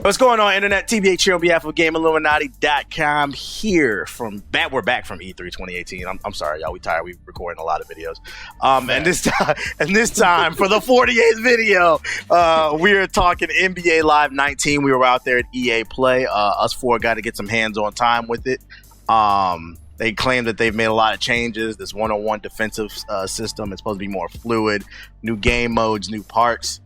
What's going on, Internet? TBH here on behalf of GameIlluminaughty.com here we're back from E3 2018. I'm sorry, y'all. We tired. We recording a lot of videos. And this time for the 48th video, we are talking NBA Live 19. We were out there at EA Play. Us four got to get some hands-on time with it. They claim that they've made a lot of changes. This one-on-one defensive system is supposed to be more fluid. New game modes, new parts.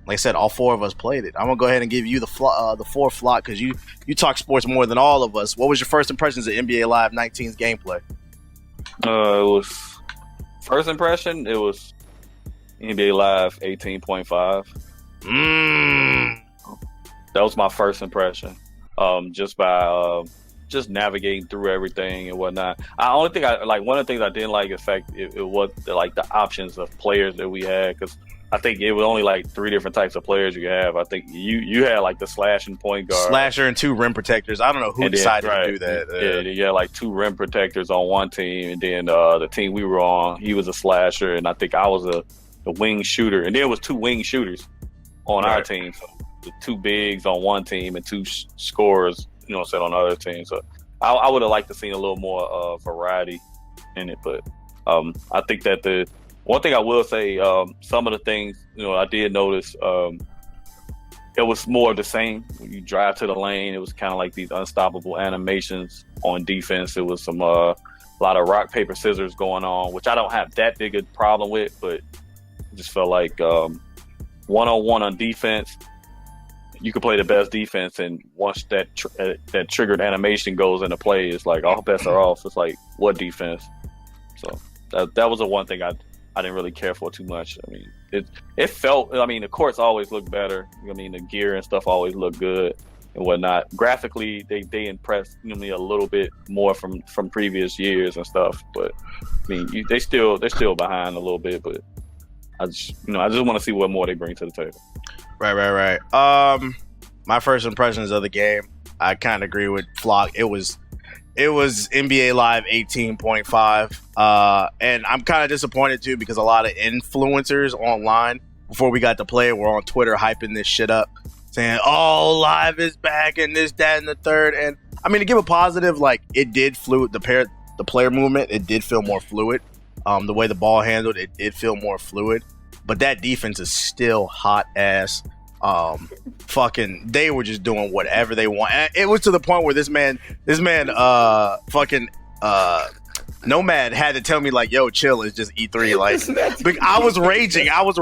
Like I said, all four of us played it. I'm gonna go ahead and give you the fourth slot because you talk sports more than all of us. What was your first impressions of NBA Live 19's gameplay? It was first impression. It was NBA Live 18.5. That was my first impression. Just by just navigating through everything and whatnot. One of the things I didn't like is the fact it was the options of players that we had, because I think it was only like three different types of players you have. I think you had like the slashing point guard, slasher, and two rim protectors. I don't know who decided to do that. Yeah, you had like two rim protectors on one team, and then the team we were on, he was a slasher, and I think I was a wing shooter, and there was two wing shooters on our team. So the two bigs on one team and two scorers, on the other team. So I would have liked to see a little more variety in it, but I think that the one thing I will say, some of the things, I did notice, it was more of the same. When you drive to the lane, it was kind of like these unstoppable animations on defense. It was a lot of rock, paper, scissors going on, which I don't have that big a problem with, but I just felt like one-on-one on defense, you could play the best defense, and once that triggered animation goes into play, it's like all bets are off. It's like, what defense? So that was the one thing I didn't really care for too much. I mean, it felt. I mean, the courts always look better. I mean, the gear and stuff always look good and whatnot. Graphically, they impressed me a little bit more from previous years and stuff. But I mean, they're still behind a little bit. But I just want to see what more they bring to the table. Right. My first impressions of the game, I kind of agree with Flock. It was NBA Live 18.5. And I'm kind of disappointed too, because a lot of influencers online before we got to play it were on Twitter hyping this shit up, saying, "Oh, Live is back," and this, that, and the third. And I mean, to give a positive, like, it did fluid. The player movement, it did feel more fluid. The way the ball handled, it did feel more fluid. But that defense is still hot ass. They were just doing whatever they want. And it was to the point where this man, Knomad had to tell me, like, "Yo, chill, it's just E3." Like, I was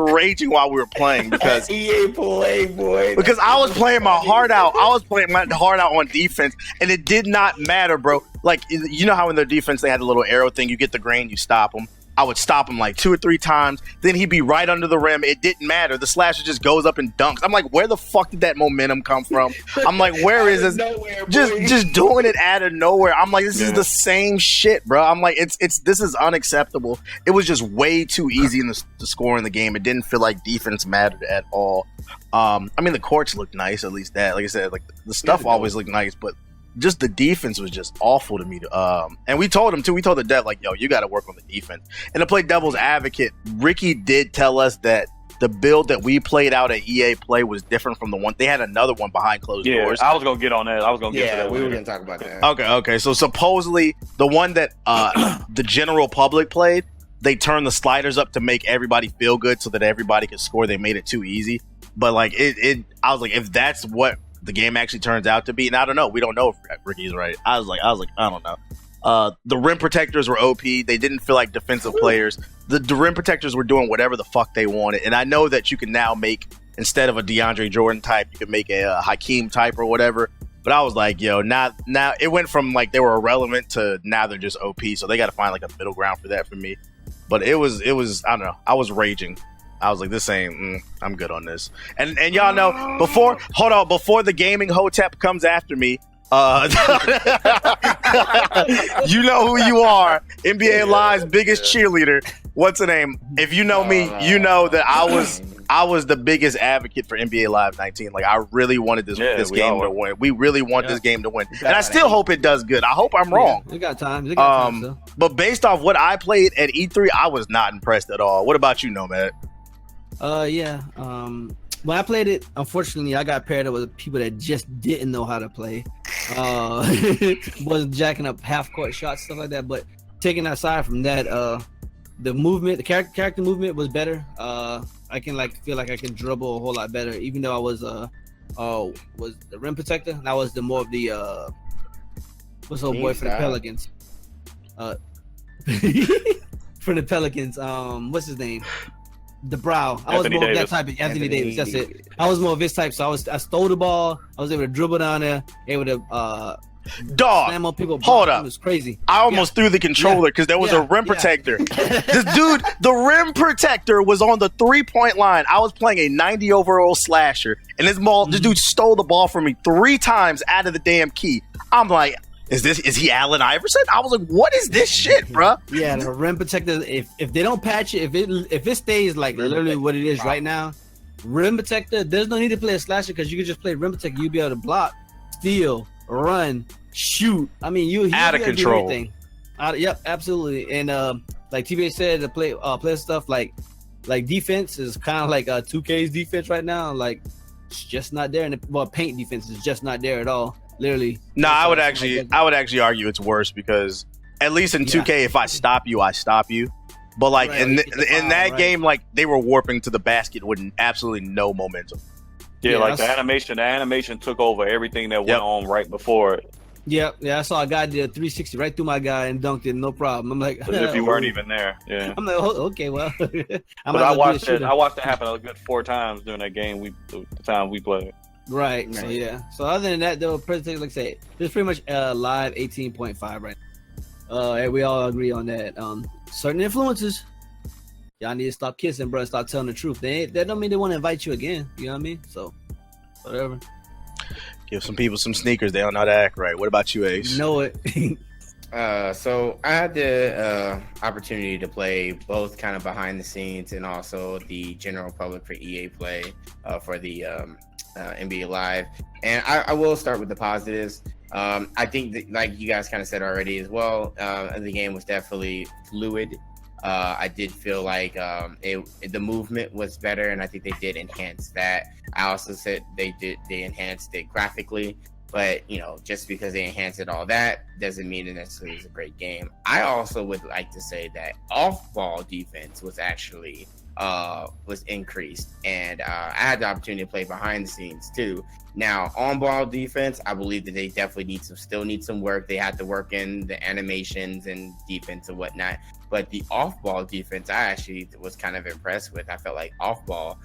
raging while we were playing because EA Play, boy. Because I was playing my heart out. I was playing my heart out on defense, and it did not matter, bro. Like, you know how in their defense they had the little arrow thing. You get the green, you stop them. I would stop him like 2 or 3 times. Then he'd be right under the rim. It didn't matter. The slasher just goes up and dunks. I'm like, where the fuck did that momentum come from? I'm like, where is this? Nowhere, just doing it out of nowhere. I'm like, this is the same shit, bro. I'm like, this is unacceptable. It was just way too easy in the score in the game. It didn't feel like defense mattered at all. I mean, the courts looked nice, at least that. Like I said, like the stuff always looked nice, but just the defense was just awful to me. And we told him too. We told the dev, like, "Yo, you got to work on the defense." And to play devil's advocate, Ricky did tell us that the build that we played out at EA Play was different from the one they had. Another one behind closed doors. I was gonna get on that. I was gonna get to that. We were gonna talk about that. Okay. So supposedly the one that the general public played, they turned the sliders up to make everybody feel good so that everybody could score. They made it too easy. But like I was like, if that's what the game actually turns out to be, and I don't know. We don't know if Ricky's right. I was like, I don't know. The rim protectors were OP. They didn't feel like defensive players. The rim protectors were doing whatever the fuck they wanted. And I know that you can now make, instead of a DeAndre Jordan type, you can make a Hakeem type or whatever. But I was like, yo, now it went from like they were irrelevant to now they're just OP. So they got to find like a middle ground for that for me. But it was I don't know. I was raging. I was like, this ain't, I'm good on this. And y'all know, before the gaming hotep comes after me, you know who you are. NBA Live's biggest cheerleader. What's her name? If you know me, you know that I was the biggest advocate for NBA Live 19. Like, I really wanted this game to win. We really want this game to win. And I still hope it does good. I hope I'm wrong. We got time. Though. But based off what I played at E3, I was not impressed at all. What about you, Nomad? when I played it, unfortunately, I got paired up with people that just didn't know how to play. Wasn't jacking up half court shots, stuff like that. But taking aside from that, the movement, the character movement was better. I can feel like I can dribble a whole lot better, even though I was the rim protector, and I was the more of the what's old boy for the Pelicans. For the Pelicans, what's his name? The brow. I was more of that type of Anthony Davis. That's it. I was more of his type. So I stole the ball. I was able to dribble down there, able to slam on people. Hold up. It was crazy. I almost threw the controller because there was a rim protector. This dude, the rim protector was on the 3-point line. I was playing a 90 overall slasher, and this dude stole the ball from me 3 times out of the damn key. I'm like, is he Allen Iverson? I was like, what is this shit, bro? Yeah, the rim protector. If they don't patch it, if it stays like literally what it is right now, rim protector. There's no need to play a slasher because you can just play rim protector. You'll be able to block, steal, run, shoot. I mean, you out of control. Yep, absolutely. And like TBA said, to play stuff like defense is kind of like 2K's defense right now. Like it's just not there. And paint defense is just not there at all. Literally. No, I would actually argue it's worse because at least in 2K, if I stop you, I stop you. But like in that game, like they were warping to the basket with absolutely no momentum. Yeah, like the animation took over everything that went on right before it. Yeah, I saw a guy did a 360 right through my guy and dunked it, no problem. I'm like, as if you weren't even there. Yeah. I'm like, okay, well. But I watched it happen a good 4 times during that game. The time we played. Right. So yeah. So other than that, though, like I say, it's pretty much live 18.5 right now. And we all agree on that. Certain influences, y'all need to stop kissing, bro. Stop telling the truth. That don't mean they want to invite you again. You know what I mean? So whatever. Give some people some sneakers. They don't know how to act right. What about you, Ace? You know it. So I had the opportunity to play both kind of behind the scenes and also the general public for EA Play for the NBA Live. And I will start with the positives. I think that, like you guys kind of said already as well, the game was definitely fluid. I did feel like the movement was better, and I think they did enhance that. I also said they enhanced it graphically, but just because they enhanced it all that doesn't mean it necessarily is a great game. I also would like to say that off-ball defense was actually was increased, and I had the opportunity to play behind the scenes too. Now, on-ball defense, I believe that they definitely still need some work. They had to work in the animations and defense and whatnot. But the off-ball defense, I actually was kind of impressed with. I felt like off-ball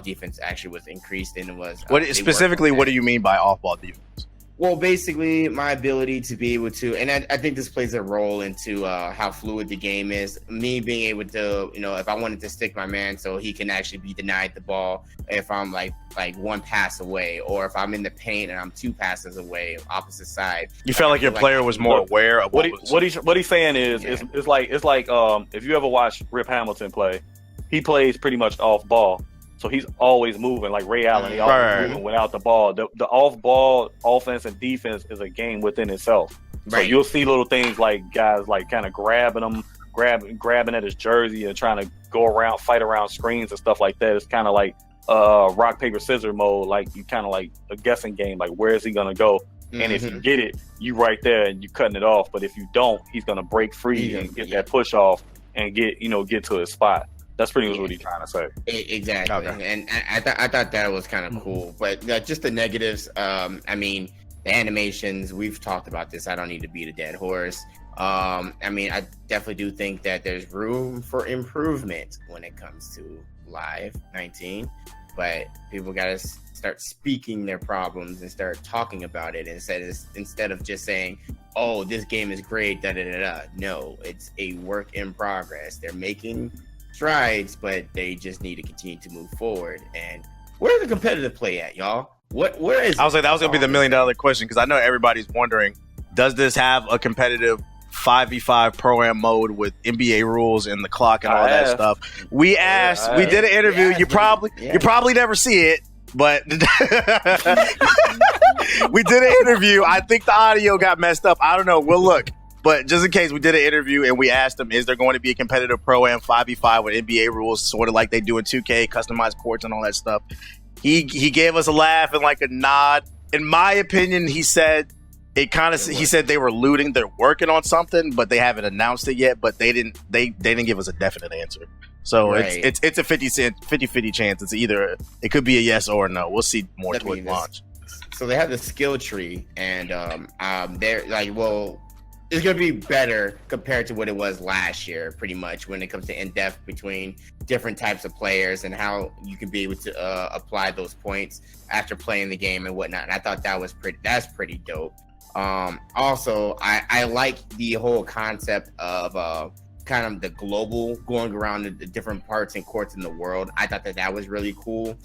defense actually was increased, and it was. What specifically? What do you mean by off-ball defense? Well, basically, my ability to be able to, and I think this plays a role into how fluid the game is. Me being able to, if I wanted to stick my man so he can actually be denied the ball if I'm like 1 pass away, or if I'm in the paint and I'm 2 passes away, opposite side. You felt like your player was more aware of what he's saying is it's like if you ever watch Rip Hamilton play, he plays pretty much off ball. So he's always moving, like Ray Allen. He always moving without the ball. The off-ball offense and defense is a game within itself. Right. So you'll see little things like guys like kind of grabbing at his jersey and trying to go around, fight around screens and stuff like that. It's kind of like rock, paper, scissors mode. Like you kind of like a guessing game. Like where is he gonna go? Mm-hmm. And if you get it, you right there and you cutting it off. But if you don't, he's gonna break free and get that push off and get to his spot. That's pretty much what he's trying to say. Exactly. Okay. And I thought that was kind of cool. But just the negatives, I mean, the animations, we've talked about this. I don't need to beat a dead horse. I mean, I definitely do think that there's room for improvement when it comes to Live 19. But people got to start speaking their problems and start talking about it instead of just saying, oh, this game is great, da-da-da-da. No, it's a work in progress. They're making strides, but they just need to continue to move forward. And where's the competitive play at, y'all? Where is I was like, that was gonna be the $1 million question, because I know everybody's wondering, does this have a competitive 5v5 pro-am mode with NBA rules and the clock and all that stuff? We asked, we did an interview. You probably never see it, but we did an interview. I think the audio got messed up. I don't know. We'll look. But just in case, we did an interview and we asked them, is there going to be a competitive pro-am 5v5 with NBA rules, sort of like they do in 2K, customized courts and all that stuff? He gave us a laugh and like a nod. In my opinion, he said it kind of. He said they were looting. They're working on something, but they haven't announced it yet. But they didn't give us a definite answer. So it's a 50-50 chance. It's either it could be a yes or a no. We'll see more towards launch. So they have the skill tree, and they're like, well, it's gonna be better compared to what it was last year, pretty much when it comes to in depth between different types of players and how you can be able to apply those points after playing the game and whatnot. And I thought that's pretty dope. Also, I like the whole concept of kind of the global going around the different parts and courts in the world. I thought that was really cool.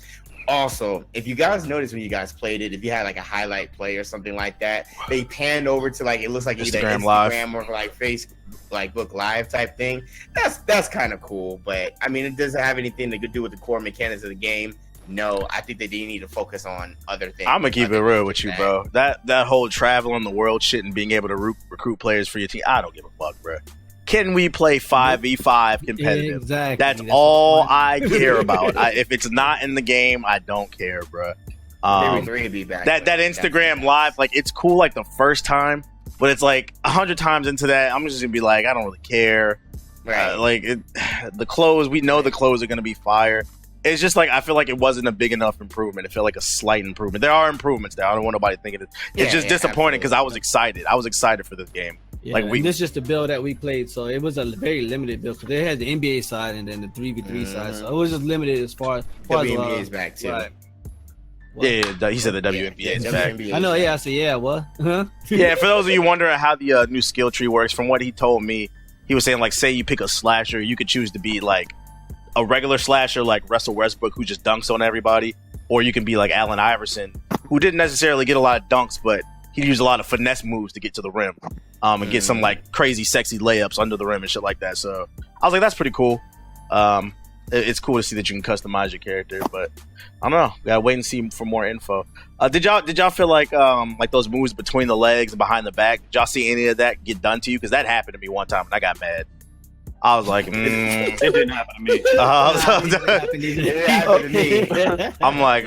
Also, if you guys noticed when you guys played it, if you had like a highlight play or something like that, they panned over to like, it looks like Instagram either Live or like Facebook Live type thing. That's kind of cool, but I mean, it doesn't have anything to do with the core mechanics of the game. No, I think that they need to focus on other things. I'm gonna keep it real with you, bro. That whole traveling the world shit and being able to recruit players for your team, I don't give a fuck, bro. Can we play 5v5 competitive? Exactly. That's all I care about. If it's not in the game, I don't care, bro. Maybe 3 would be back. That Instagram Live, like, it's cool like the first time, but it's like 100 times into that, I'm just gonna be like, I don't really care. Right. The clothes, we know the clothes are gonna be fire. It's just like I feel like it wasn't a big enough improvement. It felt like a slight improvement. There are improvements there. I don't want nobody thinking it's just disappointing because I was excited. I was excited for this game. Yeah, and this is just the build that we played, so it was a very limited build. Because they had the NBA side and then the 3v3 side, so it was just limited as far as WNBA is back too. Right. Yeah, he said the WNBA is back. I know. Yeah, I said yeah. What? Huh? Yeah, for those of you wondering how the new skill tree works, from what he told me, he was saying like, say you pick a slasher, you could choose to be like a regular slasher like Russell Westbrook who just dunks on everybody, or you can be like Allen Iverson who didn't necessarily get a lot of dunks, but he used a lot of finesse moves to get to the rim, and get some like crazy sexy layups under the rim and shit like that. So I was like, that's pretty cool. It's cool to see that you can customize your character, but I don't know. We gotta wait and see for more info. Did y'all feel like those moves between the legs and behind the back? Did y'all see any of that get done to you? Because that happened to me one time and I got mad. I was like, it didn't happen to me. It happened to me. I'm like,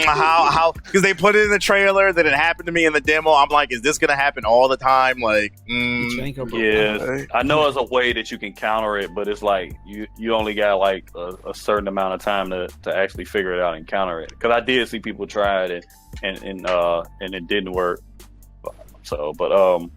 how? Because they put it in the trailer, then it happened to me in the demo. I'm like, is this gonna happen all the time? Like, yeah, I know it's a way that you can counter it, but it's like you only got like a certain amount of time to actually figure it out and counter it. Because I did see people try it and it didn't work. So, but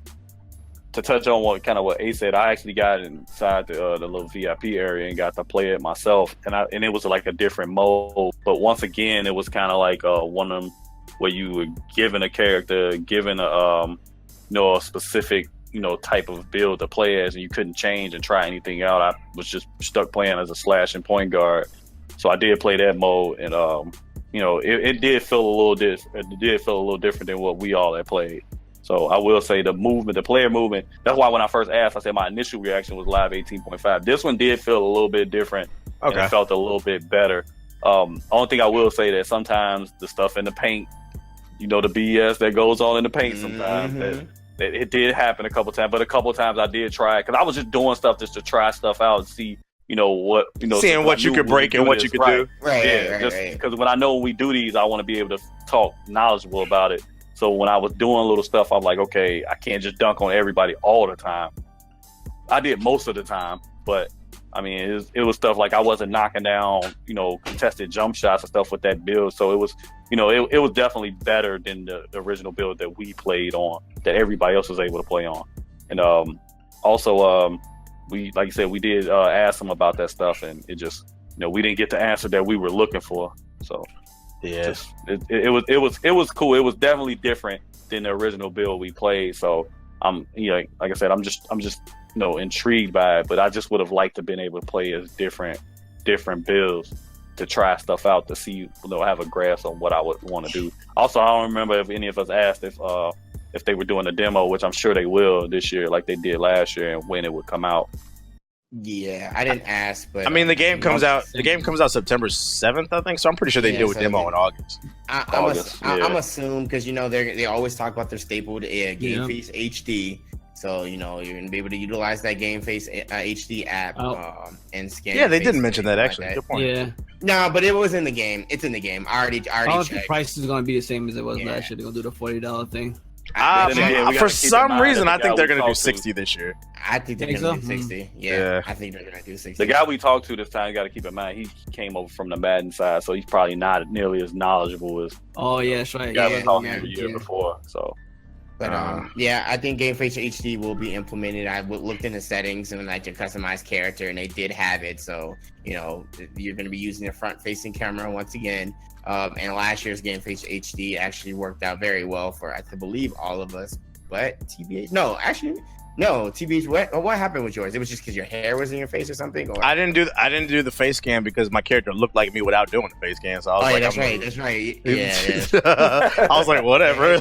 to touch on what Ace said, I actually got inside the little VIP area and got to play it myself, and it was like a different mode. But once again, it was kind of like one of them where you were given a character, given a specific type of build to play as, and you couldn't change and try anything out. I was just stuck playing as a slash and point guard, so I did play that mode, and it did feel a little different than what we all had played. So I will say the player movement, that's why when I first asked, I said my initial reaction was Live 18.5. This one did feel a little bit different. Okay. And it felt a little bit better. Only thing I will say that sometimes the stuff in the paint, the BS that goes on in the paint sometimes, that it did happen a couple times, but a couple times I did try it because I was just doing stuff just to try stuff out and see, seeing what you could break and what you could do. Right. Because when I know when we do these, I want to be able to talk knowledgeable about it. So when I was doing little stuff, I'm like, okay, I can't just dunk on everybody all the time. I did most of the time, but I mean, it was stuff like I wasn't knocking down, contested jump shots and stuff with that build. So it was, it was definitely better than the original build that we played on, that everybody else was able to play on. And also, we, like you said, we did ask them about that stuff, and it just, we didn't get the answer that we were looking for. So. Yeah, it was cool. It was definitely different than the original build we played. So I'm, like I said, I'm just intrigued by it. But I just would have liked to been able to play as different builds to try stuff out to see, have a grasp on what I would want to do. Also, I don't remember if any of us asked if they were doing a demo, which I'm sure they will this year, like they did last year, and when it would come out. Yeah, I didn't ask, but I mean, the game comes out September 7th, I think. So I'm pretty sure they do a demo in August. I'm assuming because they always talk about their staple Game Feast HD, So you're gonna be able to utilize that Game Face HD app and scan. Yeah, they face didn't mention that like actually. Good point. Yeah. No, but it was in the game. It's in the game. I already I don't think checked. the price is gonna be the same as it was last year. They're gonna do the $40 thing. Then again, we For gotta keep in some mind reason, that I the think guy they're we going to do talked to- 60 this year. I think they're Think gonna so? do 60. Yeah. I think they're gonna do 60. The guy we talked to this time, you got to keep in mind, he came over from the Madden side, so he's probably not nearly as knowledgeable as Oh yeah, that's right. the guy Yeah, we talked yeah, to the year yeah. before. So But yeah, I think Game Face HD will be implemented. I looked in the settings and like your customized character, and they did have it. So you're going to be using the front-facing camera once again. And last year's Game Face HD actually worked out very well for I believe all of us. But TBH, no, TBH. What happened with yours? It was just because your hair was in your face or something. Or I didn't do the face scan because my character looked like me without doing the face scan. So I was like, that's right. Yeah. I was like, whatever.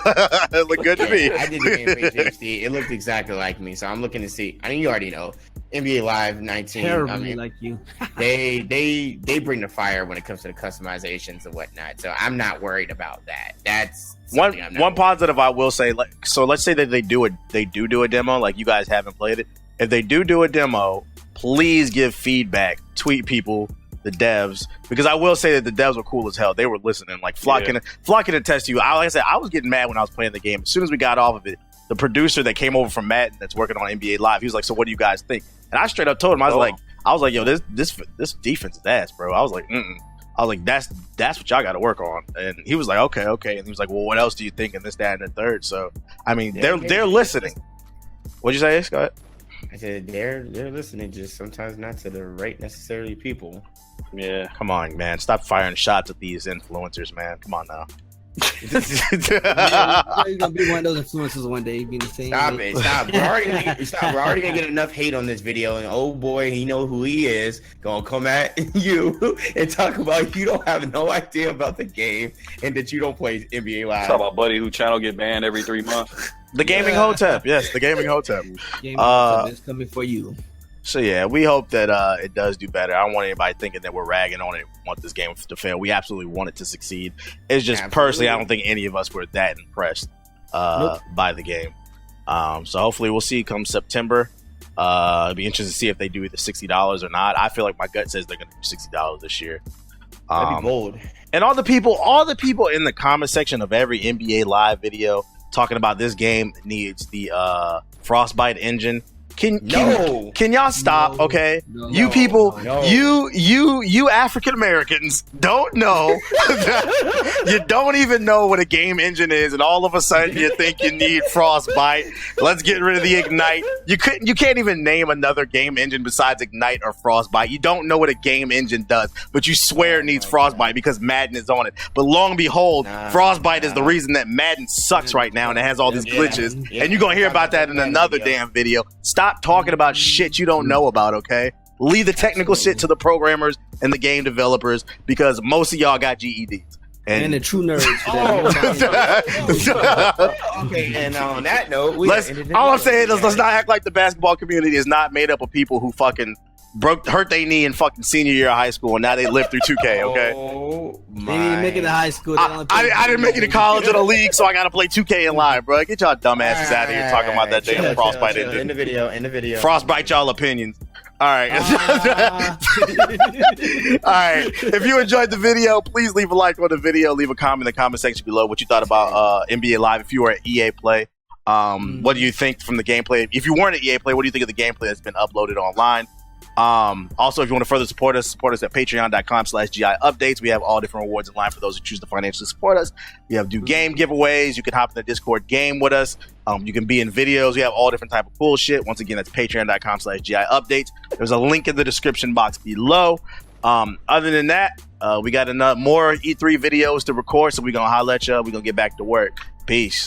It looked good to me. I did the Game Face HD. It looked exactly like me. So I'm looking to see. I mean, you already know. NBA Live 19. Terribly like you. they bring the fire when it comes to the customizations and whatnot. So I'm not worried about that. That's one positive I will say. So let's say that they do a demo. Like you guys haven't played it. If they do a demo, please give feedback. Tweet people, the devs, because I will say that the devs were cool as hell. They were listening. Like Flock can attest to you. Like I said, I was getting mad when I was playing the game. As soon as we got off of it, the producer that came over from Madden that's working on NBA Live, he was like, "So what do you guys think?" And I straight up told him, I was like, "Yo, this defense is ass, bro." I was like, I was like, that's what y'all got to work on. And he was like, okay. And he was like, well, what else do you think? And this, that, and the third. So, I mean, they're listening. What'd you say, Ace? Go ahead. I said they're listening, just sometimes not to the right necessarily people. yeah, Come on, man. Stop firing shots at these influencers, man. Come on now. You're gonna be one of those influencers one day. Being the same. Stop it! Stop. We're already gonna get enough hate on this video, and oh boy, he know who he is. Gonna come at you and talk about you don't have no idea about the game and that you don't play NBA Live. talk about Buddy who channel get banned every 3 months. The Gaming Hotep. Yes, the Gaming Hotep. Game is coming for you. So yeah, we hope that it does do better. I don't want anybody thinking that we're ragging on it, want this game to fail. We absolutely want it to succeed. It's just personally, I don't think any of us were that impressed by the game. So hopefully we'll see come September. It'll be interesting to see if they do either $60 or not. I feel like my gut says they're going to do $60 this year. That'd be bold. And all the people in the comment section of every NBA Live video talking about this game needs the Frostbite engine. Can y'all stop? Okay, you people, you African Americans don't know. You don't even know what a game engine is, and all of a sudden you think you need Frostbite. Let's get rid of the Ignite. You can't even name another game engine besides Ignite or Frostbite. You don't know what a game engine does, but you swear it needs Frostbite because Madden is on it. But long and behold, Frostbite is the reason that Madden sucks right now and it has all these glitches. And you're gonna hear about that in another damn video. Stop talking about shit you don't know about, okay? Leave the technical shit to the programmers and the game developers because most of y'all got GEDs. And the true nerds. Okay, and on that note, all I'm saying is let's not act like the basketball community is not made up of people who fucking hurt their knee in fucking senior year of high school and now they live through 2K, okay? They didn't make it to high school. I didn't make it to college or the league, so I gotta play 2K in live, bro. Get y'all dumbasses out of here talking about that damn Frostbite engine. In the video. Frostbite y'all opinions. All right. All right. If you enjoyed the video, please leave a like on the video. Leave a comment in the comment section below what you thought about NBA Live. If you were at EA Play, what do you think from the gameplay? If you weren't at EA Play, what do you think of the gameplay that's been uploaded online? Also, if you want to further support us at patreon.com/GI updates. We have all different rewards in line for those who choose to financially support us. We have game giveaways. You can hop in the Discord game with us. You can be in videos. We have all different type of cool shit. Once again, that's patreon.com/GI updates. There's a link in the description box below. Other than that, we got more E3 videos to record, so we're going to holler at you. We're going to get back to work. Peace.